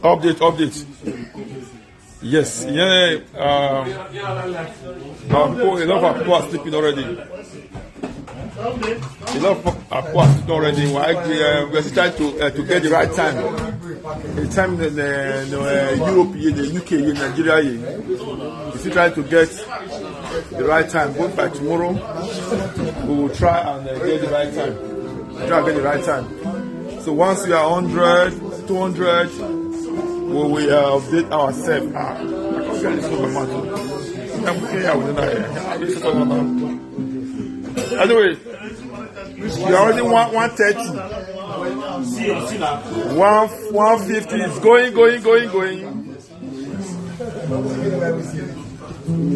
Update. Yes, yeah. A lot of people are sleeping already. A lot of people are sleeping already. We're trying to get the right time. The time in Europe, the UK, Nigeria, we're still trying to get the right time. Both by tomorrow, we will try and get the right time. So once we are 100, 200, we will update ourselves. I can't get this from my mouth. Anyway, we are already 130. 150 is going.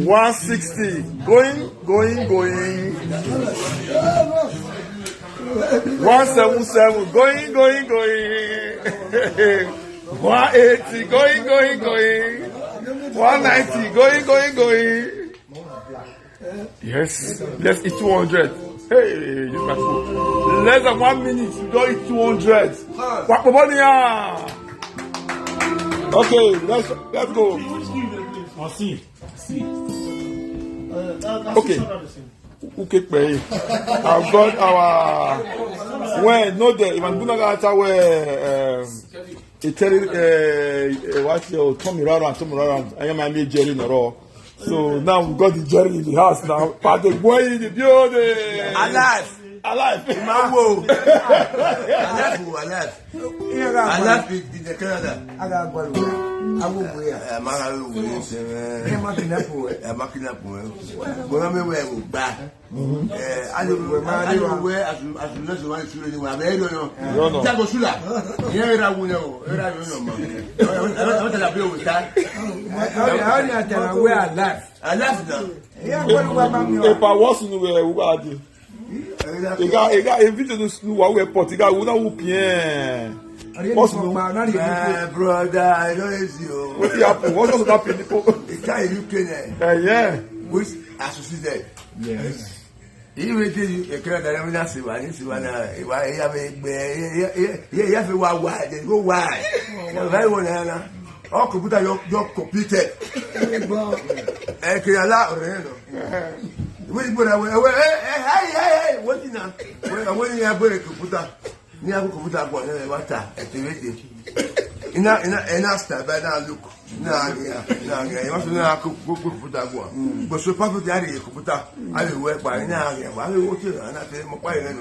160 going. 177 going. 180 going. 190 going. Yes, let's eat 200. Hey, less than 1 minute, we don't eat 200. Okay, let's go. Okay, I've got our no there. If I'm gonna get our what's your Tommy Rara, I am a Jerry in a row. So now we got the Jerry in the house now. But the boy in the building. Alive. Mawo. Alive. Alive in the Canada. I got one. I will wear. I'm back. I don't wear as one should anyway. I don't know. Jago Sula. Here I will know. I laugh now. If I was in the way, who are you? Il gars évite de nous voir porte. Il gars où dans où bien. Brother, I know it's you. What happened? What was happening? The guy in Ukraine. Yeah. Which associated. Yes. He waited a crowd that I'm not seeing. Why you have a wide. They go wide. Very well, all computer your computer. I can allow. Wait, but hey, what is now? When you have a computer, you have a computer, water, activated. In a step, by now look. Now, you want to know how to computer go. But so far, the area computer, I will work by now. I will watch it, and I tell my pilot,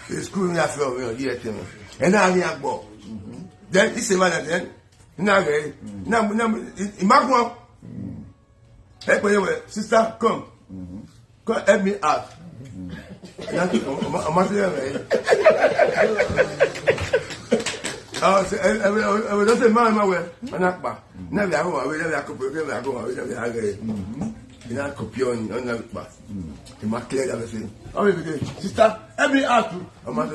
the school in Africa, dear Tim. And now you have bought. Then it's a man then. Now, in my one, sister, come. God help me out. I'm not a man, my way. Never I go sister, help me out. I'm not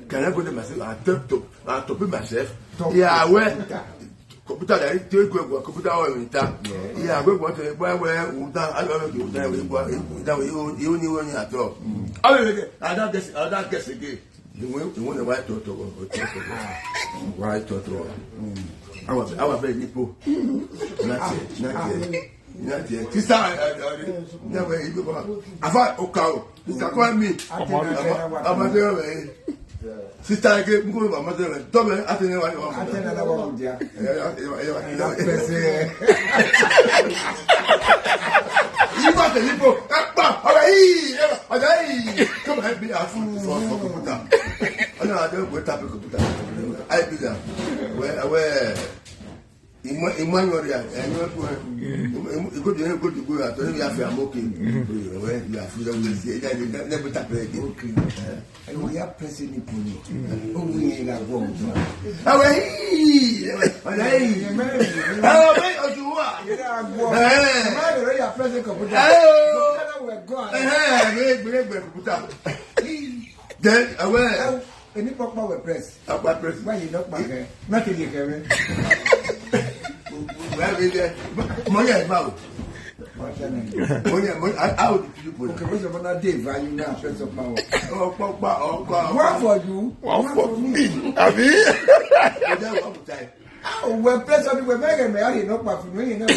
can I go to myself? I top myself. Yeah, where? Computer that take computer or in town. Yeah, we want to buy where we done. I don't know that we only one at all. I don't guess again. You want a white toto. White toto. I was very nipple. Not yet. Sister, never you go. I thought, okay, sister, call me. I'm sister, I get go to my mother and double. I think I you got the nipple. Come help me out for computer. I know I don't go tap a computer. I do that. Where Emmanuel, and you go to go to go out. You have I'm okay. You have freedom to say that never tap again. And we are pressing the police. Oh, we ain't got one. How are you? Then, aware. Any pop power press. Why you not my hair? Nothing you can. Money is about. Money, how do people? Okay, what's your day value now? First of all, One for you, one for me. Abi. Oh, well, press on the American married, no perfume, you know.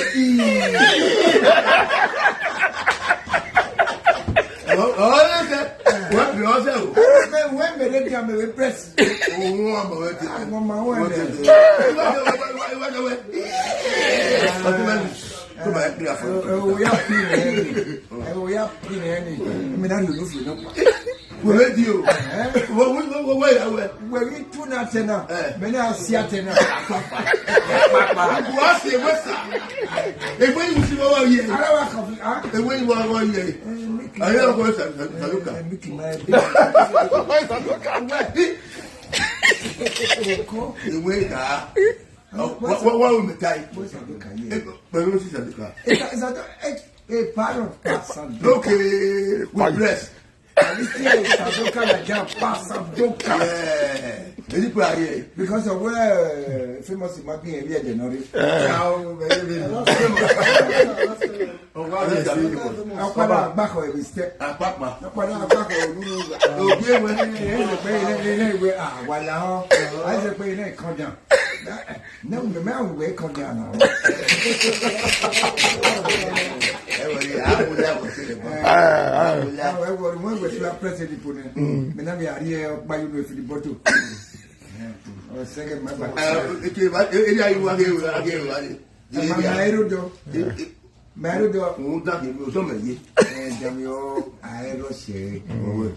What you also? When they come with press, we are with you. Where we do not enough. Many are Seattle. What's the West? The way you see over here, the way you are 1 year. I don't go to look at Mickey, the way that. What will be tight? But what is that? It's a part of person. Okay, with dress. Because of where famous might be a January. Back or we step. I say, pay a come down. No, the man will come down. When we are president, we are here by you with the bottle. Second, my Marudo, Jamio, I was here.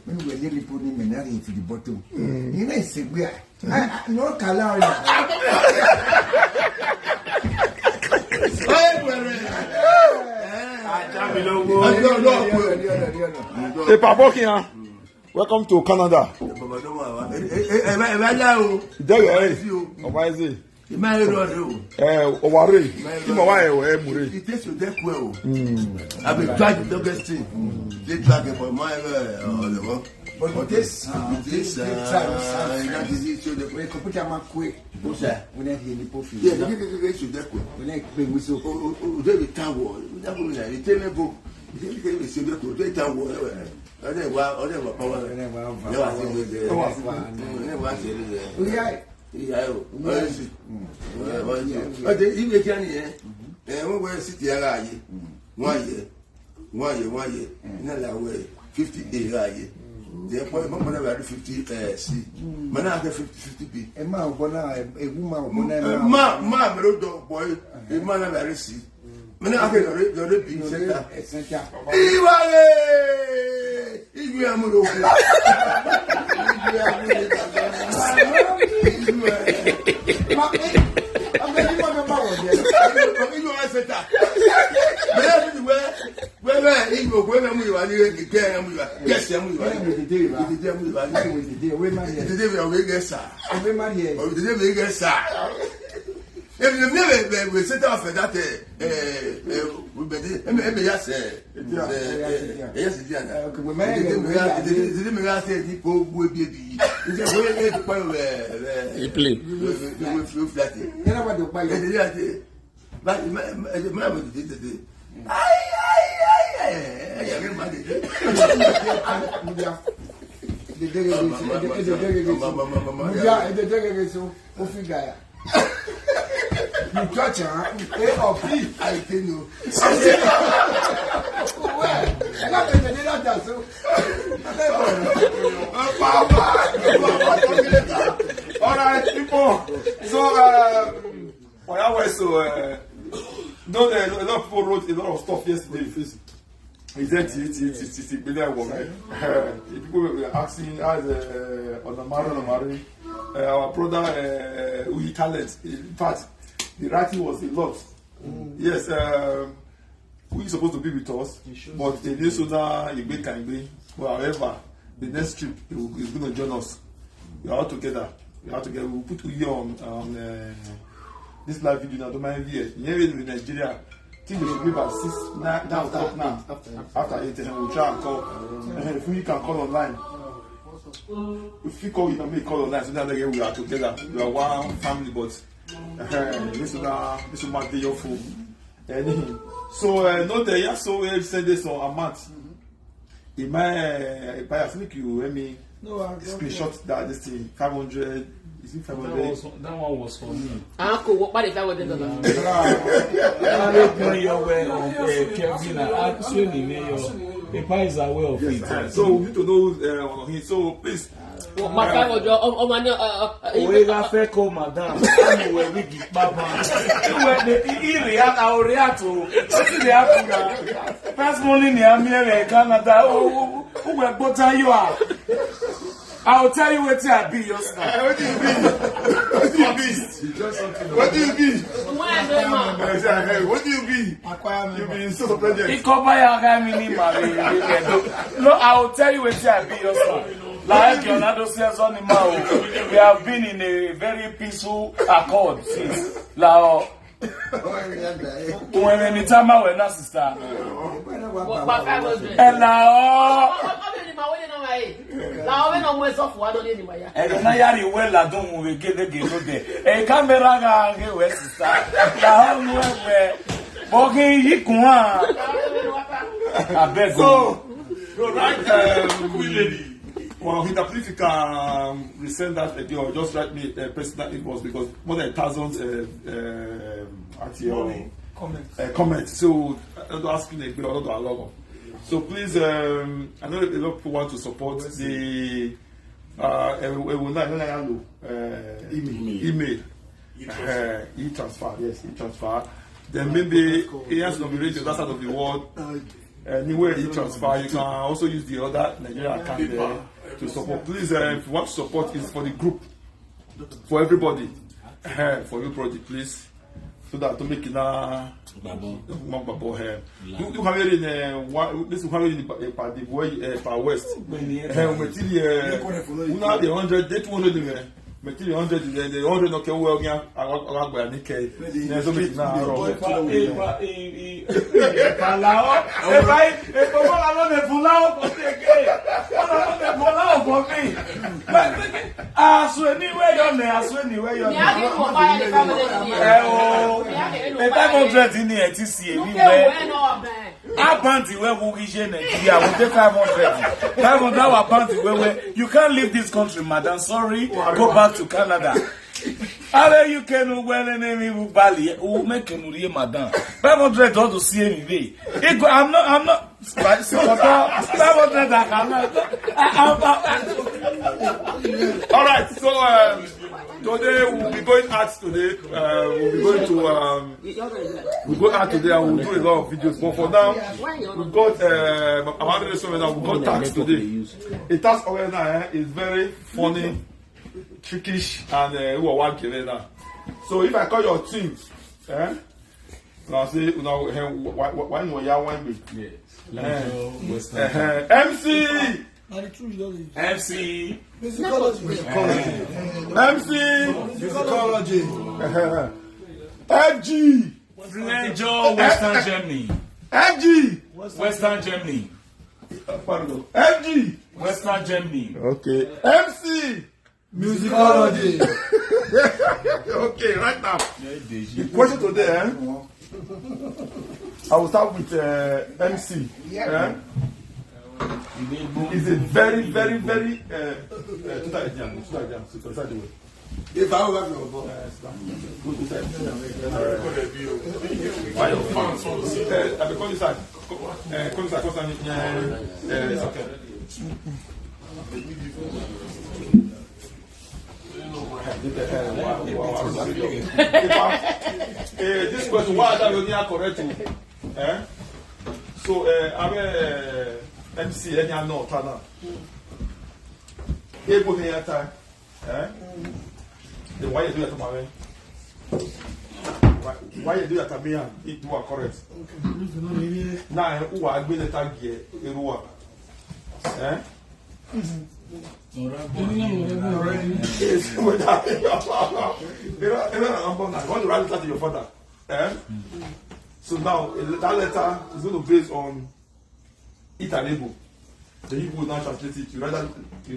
When we were nearly putting Menari to the bottom. You may say, we are not allowed. Hey, Papa, welcome to Canada. There you are. Why is it? Owari. It takes to death well. I've been trying to do thing. They drag it for my but this time, that is it. So the way to put a man quick. When I hear the coffee, yeah, when I play with so, David Tower, that woman, they tell me, book, they say, they tell me, I never power, never. Yeah, but even can here, and we sit here 1 year, 1 year, another way 50 A. The appointment whenever 50 C. Man, I get 50 B. A man, a woman, ma, boy, a man, I see. Man, I get the big center. You are we set off that you touch her, A or B, I tell you. All right, people. So, no, a lot of people wrote a lot of stuff yesterday. He said it's a billion woman. People were asking as Onamari, our brother, we talent. In fact, the writing was a lot. Yes, who is supposed to be with us, but the new Sudan, Igbe Kangbe. However, the next trip is going to join us. We are all together. We'll put you on this live video now. Don't mind here. Here in Nigeria, I think we should be about 6, 9 o'clock now. After 8, we'll try and call. If we can call online. If you call, you can make call online. So that we are together. We are one family, but This is my day of food. So no day, yeah, so we send this on a month. In my if I think you let me screenshot that this thing 500. Is it 500? That one was for me. Uncle, what if I were in the the price are aware of it. So we need to know him. So please. My father, We got fair call, madam. I'm where we give Papa. When the react, I'll react to the first morning near me, Canada. Who will butter you are? I'll tell you what I be your stuff. What do you mean? What do you mean? What do you mean? What do you mean? You mean so president? No, I'll tell you what I be your stuff. Like Leonardo says on the mouth, we have been in a very peaceful accord since. Lao. When anytime I went, sister. And now. And then I are well, I don't we get the game there. A camera west star. Walking, you can. I bet so. Right, lady. Well, please you can resend that again or just write me personal inbox because more than 1,000 at your comments. So I'm not asking a bit or not a lot. So please, I know a lot of people want to support the email. E-transfer, yes, e-transfer. Then maybe it has to be rated that side of the world. Anywhere e-transfer, you can also use the other Nigerian account there to support. Please, if you want to support, it's for the group, for everybody, for everybody, please. So that to make it now, you have it in this you have it in the Far West. Material, 100, 200. Material 100, the 100 okay, well, yeah, I you can't leave this country, madam. Sorry, go back to Canada. You can well enemy Bali who make him real madam. 500 to see any day. I'm not 500 all right, so today we'll be going out today. We'll be going to we'll go out today and we'll do a lot of videos. But for now, we've got we've got tax today. A tax over now is very funny, trickish, and so if I call your team, now say why no ya one me? MC. Musicology. FG. Flenjo, Western Germany. FG. Western Germany. Pardon. FG. Western Germany. Okay. MC. Musicology. Okay, right now. The question today, I will start with MC. It's a very If I were to why your fans want to see that? I become inside. This question, why are you correct? So, I'm MC, any are not Tana. Able to hear time. Then why you do that to my man? Why you do that to me? If you are correct. Now, who are going to tag you? Want to write letter to your father. So now that letter is going to be based on it and Igbo. The Igbo will now translate it. You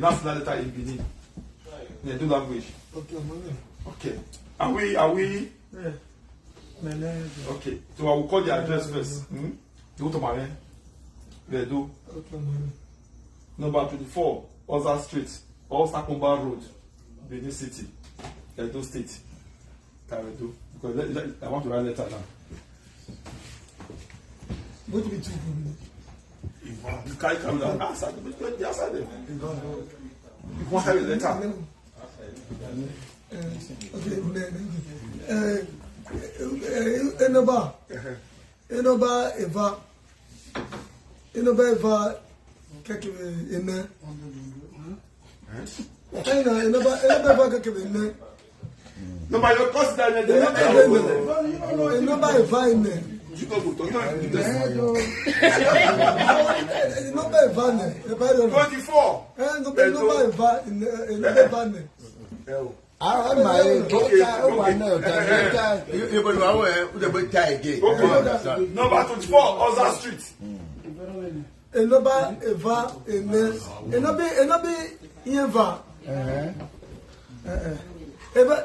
now see that letter in Benin. In the language. Okay. Are we? Okay. So I will call the address first. You go to my man. They do. Number 24, Oza Street, Osakumba Road, Benin City, Edo State. Karedo. Because I want to write letter now. What do we do? You can't come down. Outside there. You want to have a letter? Enoba Eva Kakebe Ene. Enoba Kakebe Ene. No, but your cost that Enoba Eva Ene. Enoba Eva Ene. 24. Enoba Eva Ene. I my Number 24, Oza Street. Enoba Eva Ene. Enobi Eva. Enoba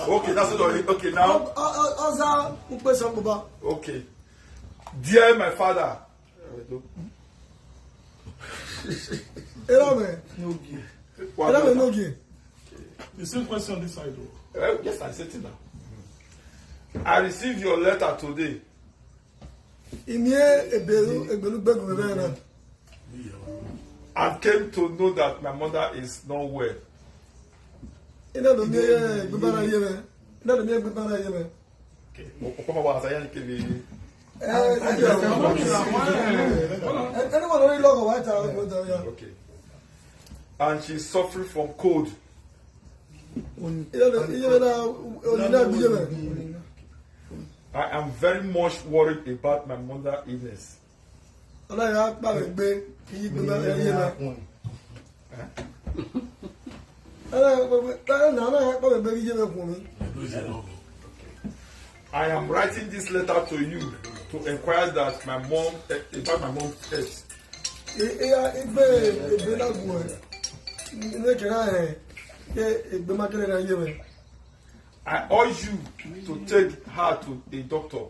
Okay, that's it. Okay, now. Okay. Dear my father. The same question this side. Yes, I said it now. I received your letter today. I came to know that my mother is not well. Okay. And she's suffering from cold. I am very much worried about my mother's illness. I am writing this letter to you to inquire that my mom about my mom's health. I urge you to take her to a doctor.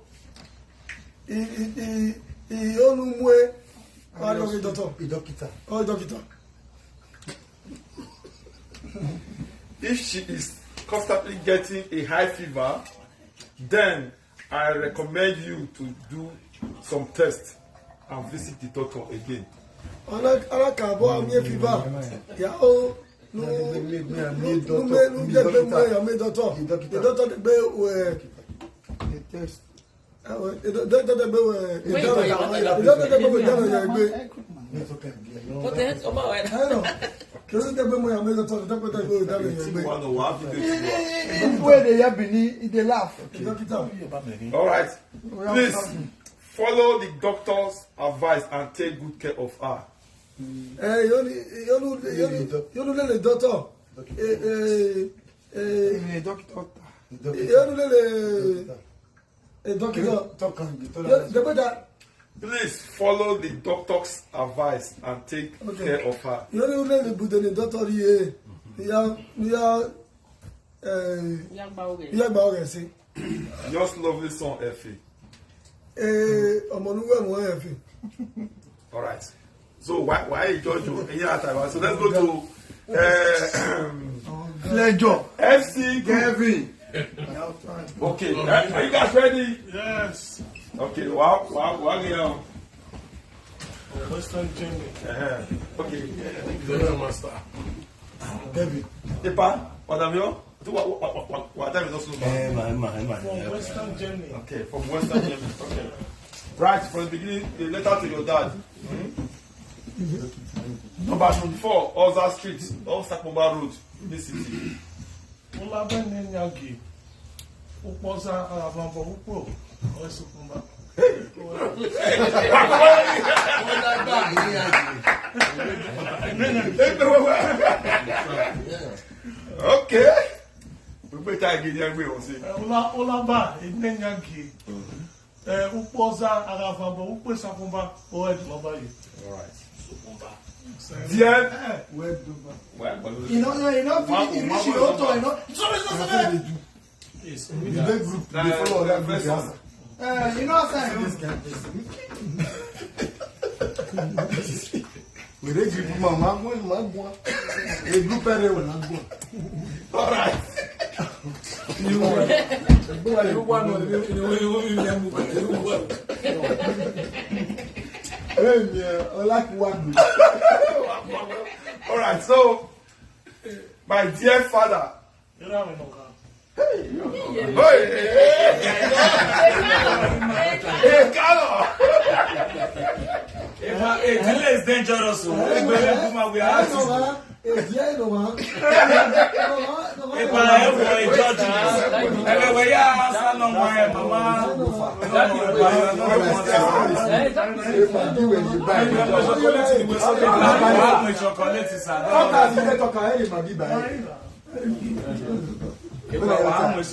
If she is constantly getting a high fever, then I recommend you to do some tests and visit the doctor again. All right. Please follow the doctor's advice and take good care of her. Please follow the doctor's advice and take care of her. Yours lovely son, Effie. All right. So why judge you? So let's go to FC Kevin. Okay, are you guys ready? Yes. Okay, wow. Western Journey. Okay. Master. David. Epa, Madam Yo, what time is also From Western Journey. Okay, from Western Journey. Okay. Right, from the beginning, a letter to your dad. Number 24, Oza Street, Osakumba Road, Benin City. Okay. We better get there. We will see. Upoza Aravambo, Upesa Kumba, or Edmobile. All right. Dear, Where do You know, finish your auto, you know. Sorry. yes, the big group they follow that group? You know what I'm saying? We dey group mama go. A group ere we na go. All right. You one All right. So, my dear father. you know, I'm not. Hey, Carlo. Delay is dangerous. We are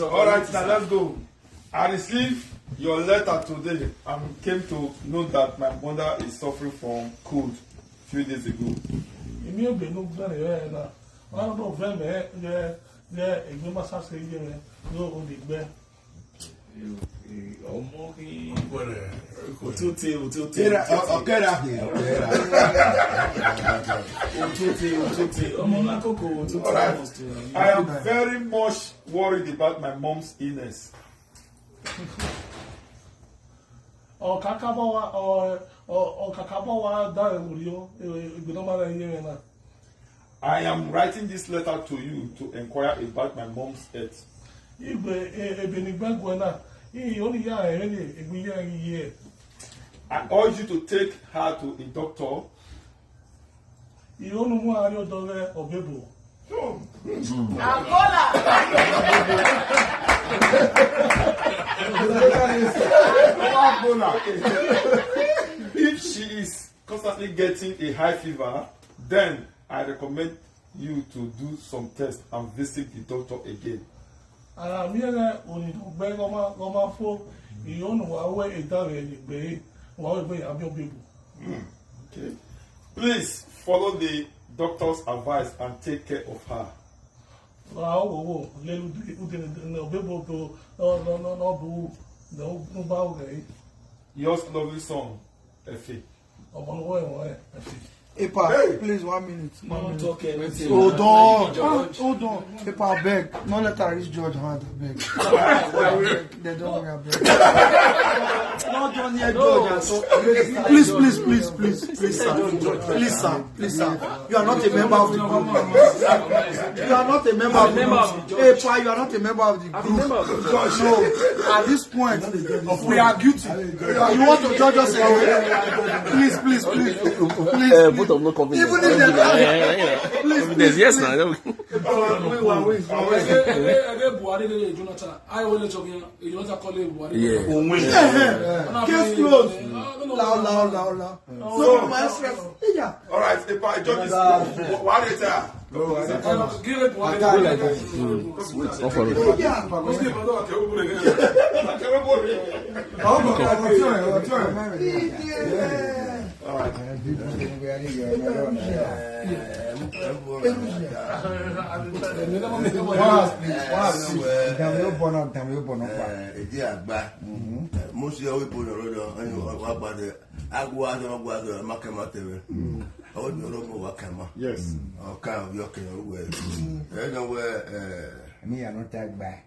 All right, now let's go. I received your letter today and came to know that my mother is suffering from cold a few days ago. I am very much worried about my mom's illness. I am writing this letter to you to inquire about my mom's health. I urge you to take her to a doctor. If she is constantly getting a high fever, then I recommend you to do some tests and visit the doctor again. Okay. Please follow the doctor's advice and take care of her. Yours lovely son, Effie. Epa, please 1 minute. Talk anything. Hold on. Epa, beg. No let her reach George hand, beg. They don't worry, beg. Not John here, George. Please, sir. Please, sir. You are not a member of the group. You are not a member of the group. Epa, you are not a member of the group. No, at this point, we are guilty. You want to judge us again? Please. Both of no confidence. Even if There's yes now. Case closed. Loud. So my stress. All right, if I join this, what is that? All right. Yes. Me, I don't take back.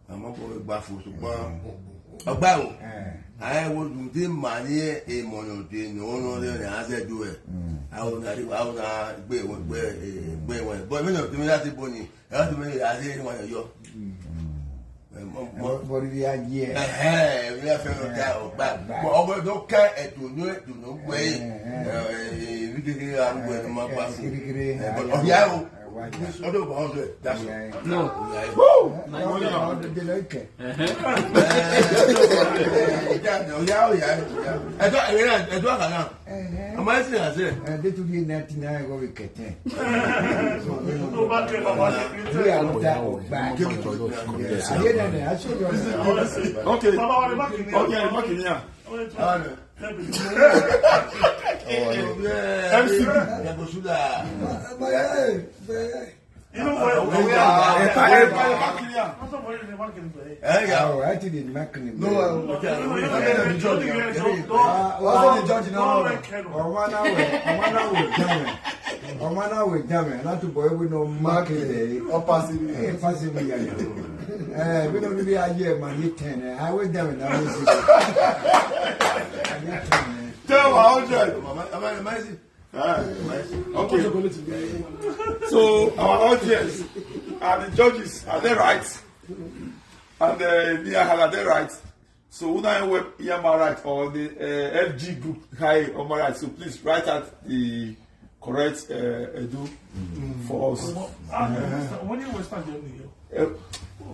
I'm not going back for about. I would do money a monotone, no, as I do it. I would not be but when you have the bonny, I have to make as anyone of you. What do you have here? We have found back. But don't care to know it to no way. We did it. I'm going to my bath. But yeah. That's No. Mama say I say. They took you 99 go with Keten. No back here, Baba. We are not that back. I hear that. I show you. Okay. Baba, what back in here? Okay, back in here. You know what? Back in here. I didn't make any. No, Also the judge now. Omana with German. Not to boy with no market. Or passive. We don't really idea man. You 10. I will German. Tell 100. Okay. So our audience and the judges, are they right? And the are they right? So who now web am I right or the FG group high am I right? So please write out the correct edu for us. When you Western Germany,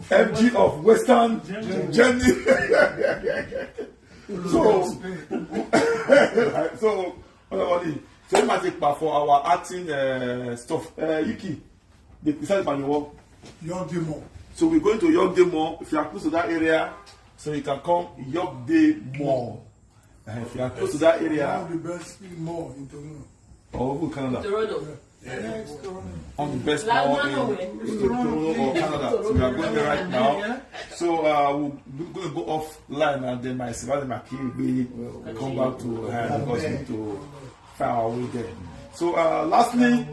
FG of Western Journey. So so you might take part for our acting stuff. Yuki, they decided by your work. Yogdemo. So we're going to Yogdemo. If you are close to that area, so you can come Yogdemo. If you are close to that area, One of the best mall in Toronto. or who Canada? Toronto. On the best mall in Toronto or Canada. So we are going there right now. So we're going to go offline and then my Sivali Maki will come back to her because we need to find our way there. So lastly,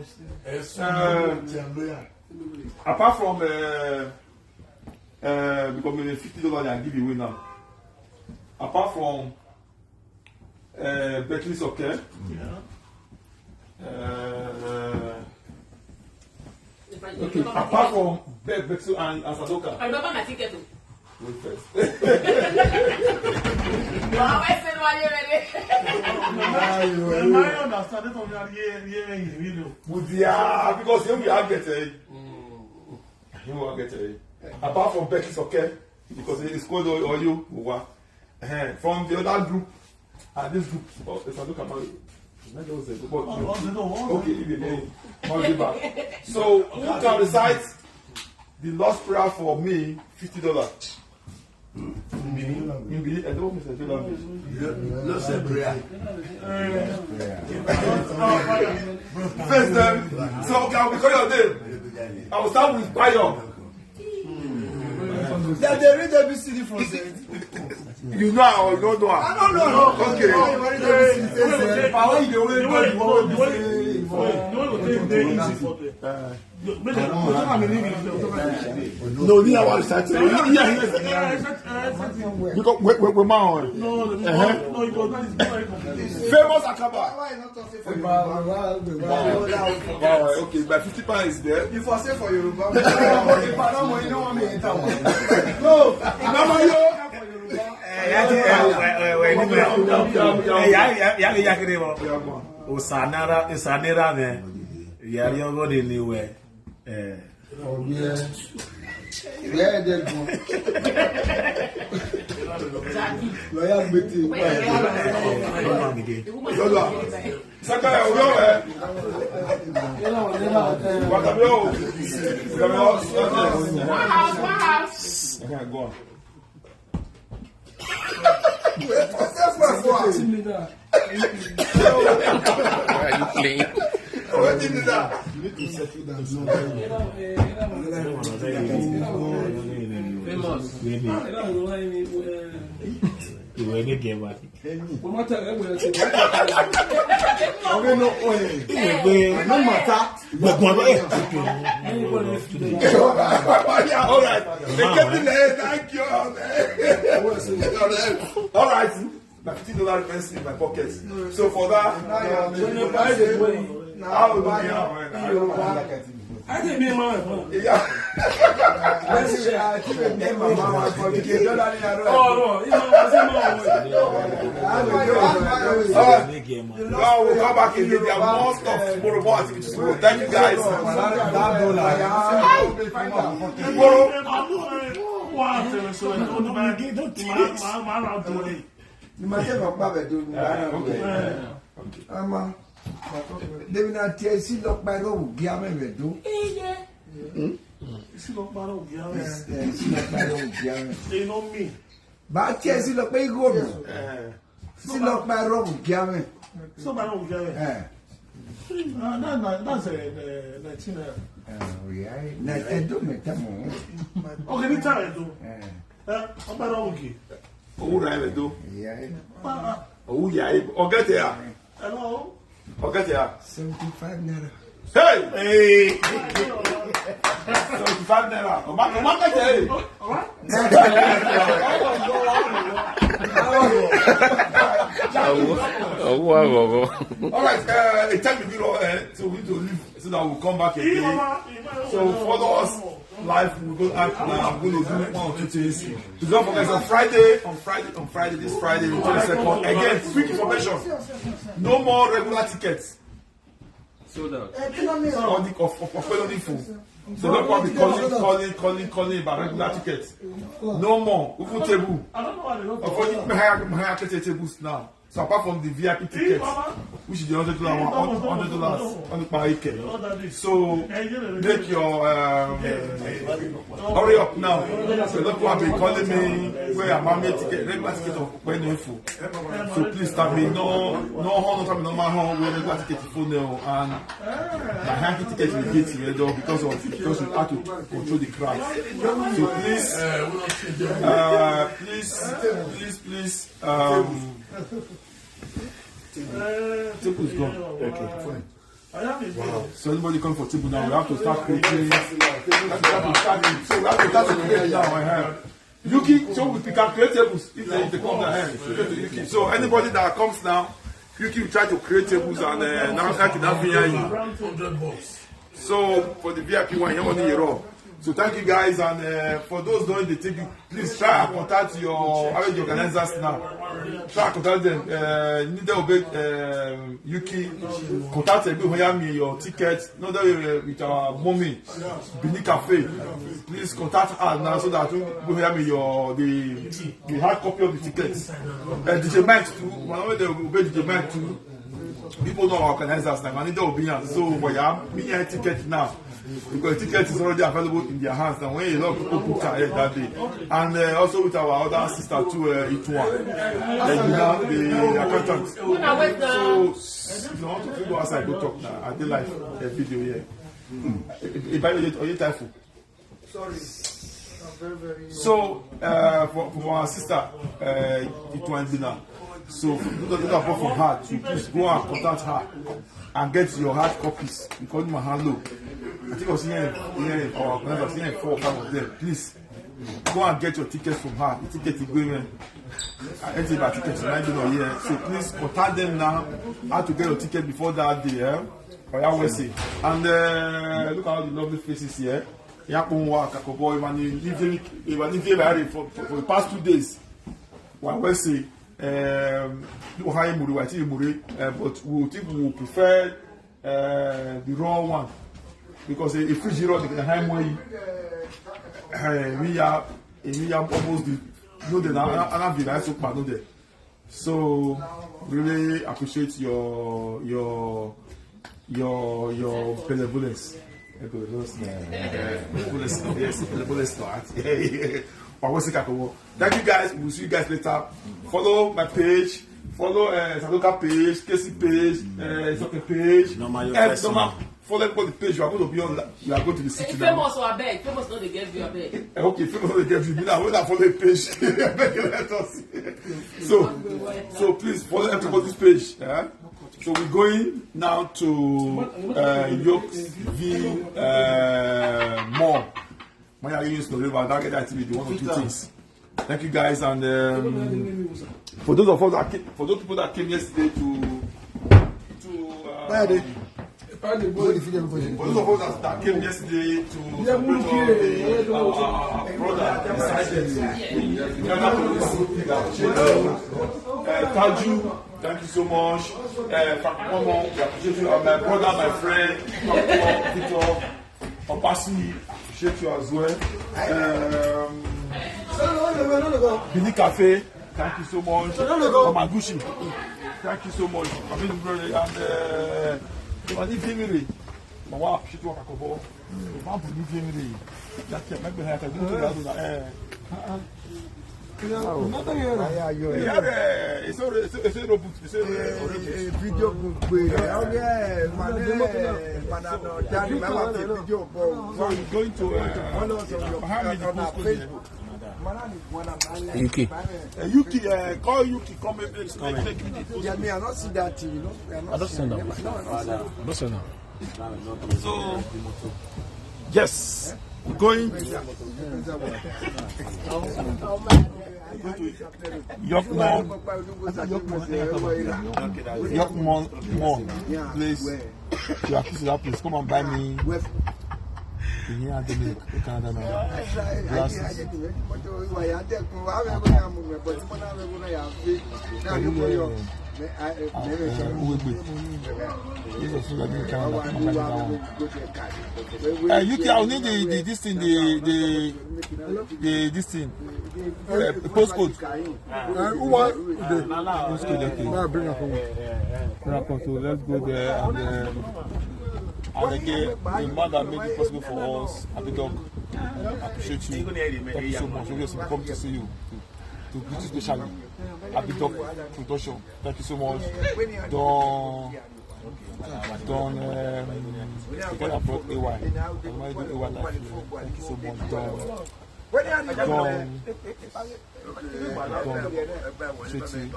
apart from because maybe $50 I give you away now. Apart from Berkeley Soccer, okay. Apart from Berkeley and Asadoka, I remember my ticket too. wait first. Wow, I said why you ready? I understand that on your year, Mudia, because you will get a. You will get a. Apart from Berkeley Soccer, because it's called or you from the other group and this group. Oh, if I look at my. Okay, so who can recite the Lord's Prayer for me? $50. In Bili, I don't miss a Lord's Prayer. First time, so okay, I'll be calling your name. I will start with Bayo. That they read ABCD from there. You know or you don't know? I don't know. Okay. No, we are one side. Because we're man. No, it was not Famous Akaba. Why not talk say for Okay, but 50 pounds is there. If I say for Yoruba, You don't want me to enter one. no, Usanera me. Yari ogo de niwe. Oh, yeah. Where they go? Lawyer meeting. Saka okay, go on. Why are you playing? What did you do that? You need to settle down. no matter. All right. They kept in there. Thank you. All right. My $50 remains in my pocket. So for that, I will buy I think me man. yeah. Now we'll come back in the most of tomorrow activities. Thank you guys. Ama. Devi na tia si lok pa ro gia me me do. Si lok pa ro gia me. Si lok pa ro gia me. They know me. Ba tia si lok pa go do. Si lok pa ro gia me. So pa ro gia me. That's a 19. Oh yeah. Na do me tamo. Okay, ni tare do. Pa ro gia. Owó ra ẹ̀ do. Yeah. Owó yà ẹ̀ ọ̀gẹ́tẹ̀ yà. Hello. Ọ̀gẹ́tẹ̀ yà. 75 naira. Hey! 75 naira. Ọ̀ma kẹ́tẹ̀ ẹ̀. All right, it's time to be so we need to leave so that we'll come back again. So follow us live. We're going to act now. I'm going to do 1 or 2 things. So don't forget, on Friday, this Friday, the 22nd. Again, quick information. No more regular tickets. Sold out. Of felony food. So don't probably calling about regular tickets. No more. Even table. I don't know why they don't Of only higher tables now. So apart from the VIP tickets, which is the $100 one, $100 on the parade. So make your hurry up now. So look what be calling me where I'm a ticket, regular ticket of when info. So please start me no time no my home where regular ticket phone now and my hanky ticket will get you because we have to control the crowd. So please table is gone. Okay, fine. Wow. So anybody come for table now? We have to start creating. So we have to start creating now. Yuki, so we can create tables if they come down. So anybody that comes now, Yuki will try to create tables and now I can have VIP. So for the VIP one, you want to hear. So thank you guys, and for those doing the ticket, please try and contact your organizers now. Try and contact them. Need to obey Yuki. Contact them when your ticket. Not with our mommy, Bini Cafe. Please contact her now so that you hear me the hard copy of the tickets. DJ Mike too. Whenever they obey DJ Mike too. People know our organizers now. I need to obey them. So we have me ticket now. Because the ticket is already available in their hands and when a lot of people booked ahead that day. And also with our other sister too, Itwa, the accountant. So if you want to go outside, go talk now. I did live a video here. Are you typhoon? Sorry. So for our sister, Itwa and Bina. So look at from her to please go and contact her and get your hard copies because my hand low. I think I was here our organizers here 4 or 5 of them. Please go and get your tickets from her. The ticket is going empty by tickets tonight here. So please contact them now how to get your ticket before that day. For your Wednesday. And look at all the lovely faces here. For the past 2 days. Wednesday. But we will prefer the raw one because a free roll the high way we are almost the so really appreciate your benevolence. Thank you guys. We'll see you guys later. Follow my page. Follow Sadoka page, Casey page, Soke page. Follow everybody page. You are going to be on. You are going to the city. Famous or beg. Famous not the get you a beg. Okay, famous not the get you. Now we follow the page. Let us. So please follow everybody's page. Yeah? So we're going now to Yorkville Mall. When I use the river, that get activity 1 or 2 things. Thank you guys, and for those people that came yesterday for those of us that came yesterday to support our brother Taju, thank you so much. Frank Momo, we appreciate you. My brother, my friend, Victor Opasi, appreciate you as well. Bini Cafe, thank you so much. Magushi, Thank you so much. I mean, brother, and the family. My wife, she took a couple. My family. That's it. Maybe I can do that. It's a robot. It's a video so you're going to UK. UK, call UK, come and take me. Yeah, me, I not see that TV, you know. I don't send them. So, yes, we're going Yorkmont Mall place. You are to that place. Come and buy me. In here, they make Canada now. Glasses. UK, I'll need this thing, this thing, postcode. Who want the postcode? Okay. Bring up. So let's go there and again, the man that made it possible for us, Abidog, I appreciate you. Thank you so much. Obviously, we come to see you. To greet you specially. Abidog production. Thank you so much. Don because I brought AY. I'm going to do AY life. Thank you so much. CC.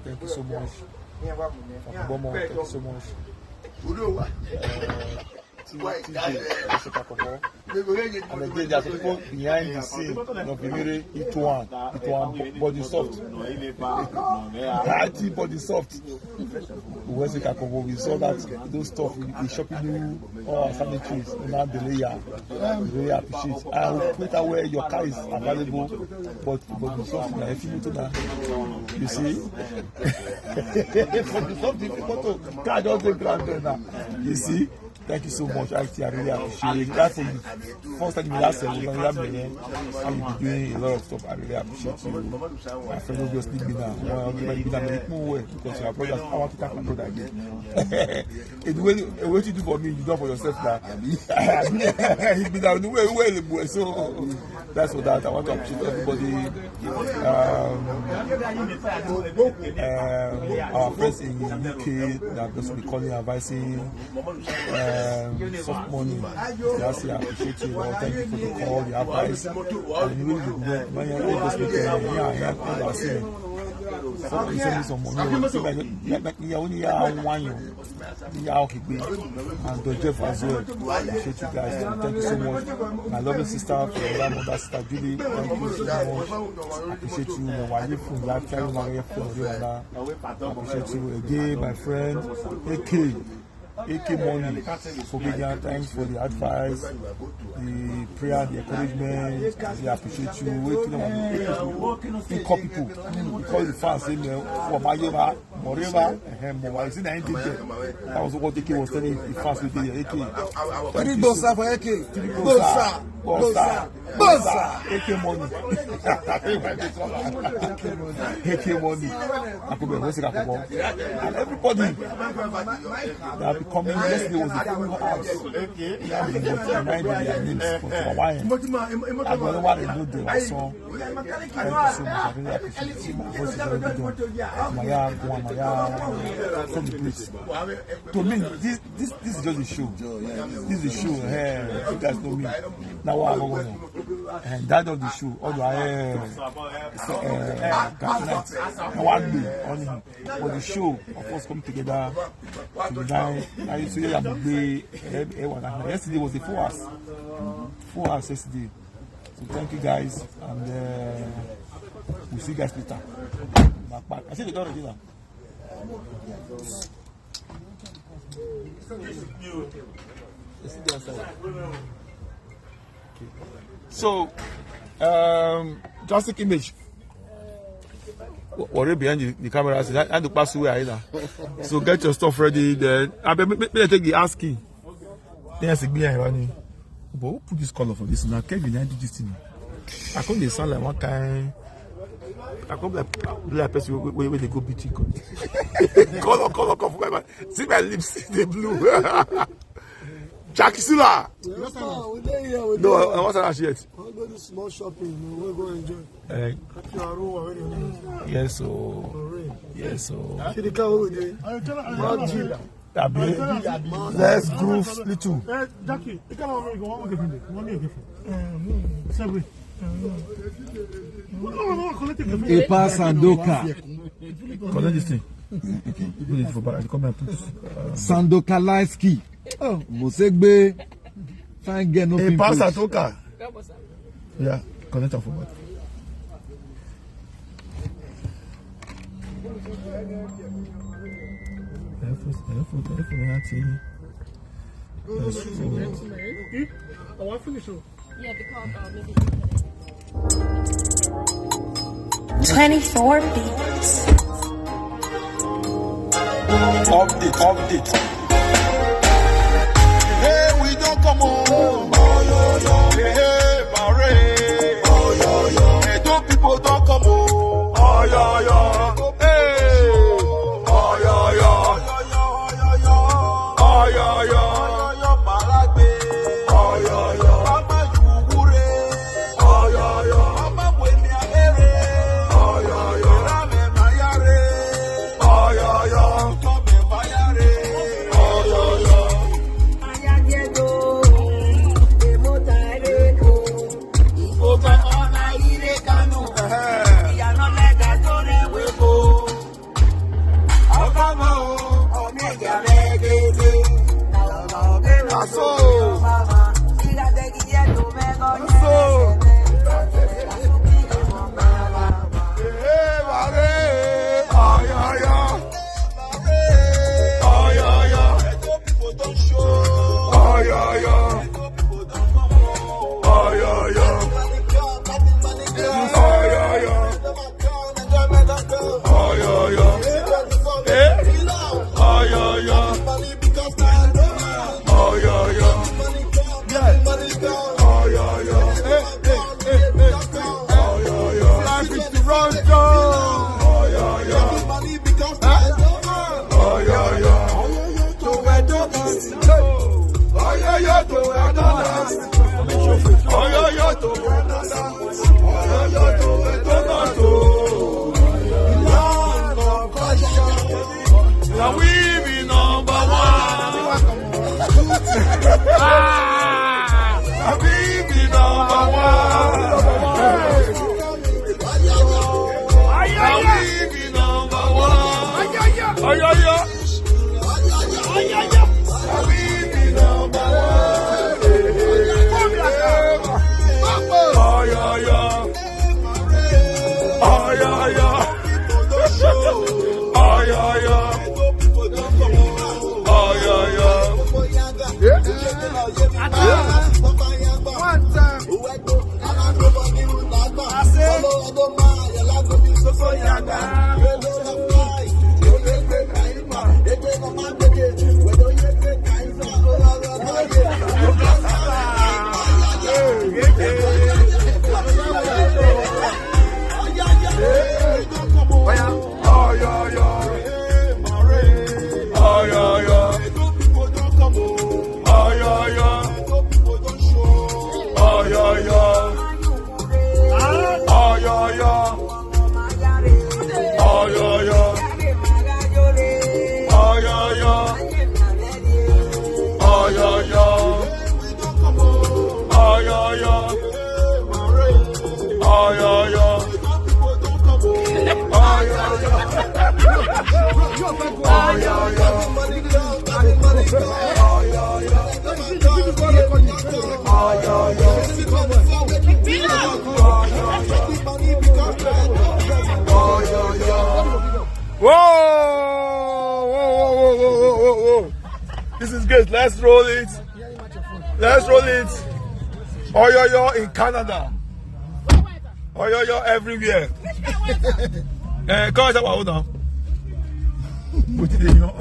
Thank you so much. Thank you so much. And again, there's people behind the scene of Vimere, it one body soft. Body soft. We saw that those stuff in shopping all our sanitaries in our layer. Really appreciate. I will put away your car is available, but body soft now. If you that, you see, body soft difficult to car doesn't grant now. You see. Thank you so much. Actually, I really appreciate it. That's the first time you last and you've been doing a lot of stuff. I really appreciate you. My friend obviously been there. Because your brother, I want to thank my brother again. What you do for me, you do for yourself now. He's been down the way. So that's for that. I want to appreciate everybody. Our friends in the UK that just be calling, advising. Soft money. Yes, I appreciate you. Thank you for the call, the advice. And you will be when you're able to speak. Some money. Only and the Jeff as well. I appreciate you guys. Thank you so much. My lovely sister, my mother, sister Julie. Thank you so much. I appreciate you. My wife from lifetime. I appreciate you again, my friend. AK money for Vivian, thanks for the advice, the prayer, the encouragement. We appreciate you. We call people, we call the fans, saying, for Mayeva, Moreva, and Mowa. Is it anything there? That was what AK was telling the fans with the AK. Three bossa for AK. Bossa. AK money. AK money. And everybody that coming yesterday was the full house. Reminding their names for Hawaiian. I don't want to know the song. Thank you so much. I really appreciate you. My voice is very good. Maya, celebrate. To me, this is just a show. This is a show. Hey, you guys know me. Now I'm going to. And that of the show. Although one day only. But the show, of course, come together to die. Yesterday was the 4 hours. 4 hours yesterday. So thank you guys, and we'll see you guys later. I see the door already now. So, drastic image. Or behind the camera, and to pass away either. So get your stuff ready. Then I better take the asking. Yes, it be running. But who put this color for this? Now Kevin, I do this thing. I come they sound like one kind. I come like person where they go beauty color for my. See my lips, they blue. Jackie Sula. No, I wasn't actually yet. I'll go to small shopping. We'll go enjoy. Yes, so. Yes, so. Let's groove little. Jackie, you can't go Epa Sandoka. Collect this thing. Put it for back. Come and put. Sandoka Laitsky. Oh, Mosegbe. Fine girl, no pimple. Epa Sandoka. Yeah, collect it for back. I want to finish. Yeah, because maybe 24 beats. Update. Hey, we don't come on. Hey, Mare. Hey, two people don't come on. Whoa. This is good. Let's roll it. Oyoyo in Canada. Oyoyo everywhere. Come on, hold on. What did you know?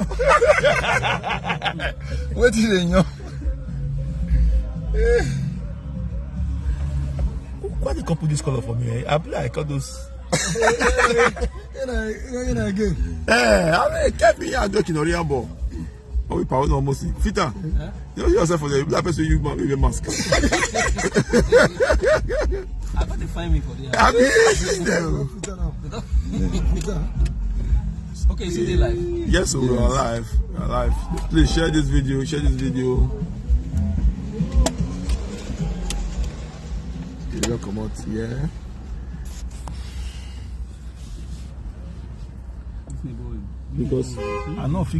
What did you know? why they couple this color for me? I be like all those. Again. I mean, kept me out joking on the ball. Oh, we power almost. Fita, you know yourself for the black person you with a mask. I got to find me for the I mean, okay, so they live. yes, so we're alive. We're alive. Please share this video. Share this video. Come out, yeah. Because I know if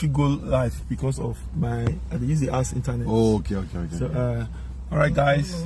you go live because of my I use the ass internet. Oh, okay. So all right guys,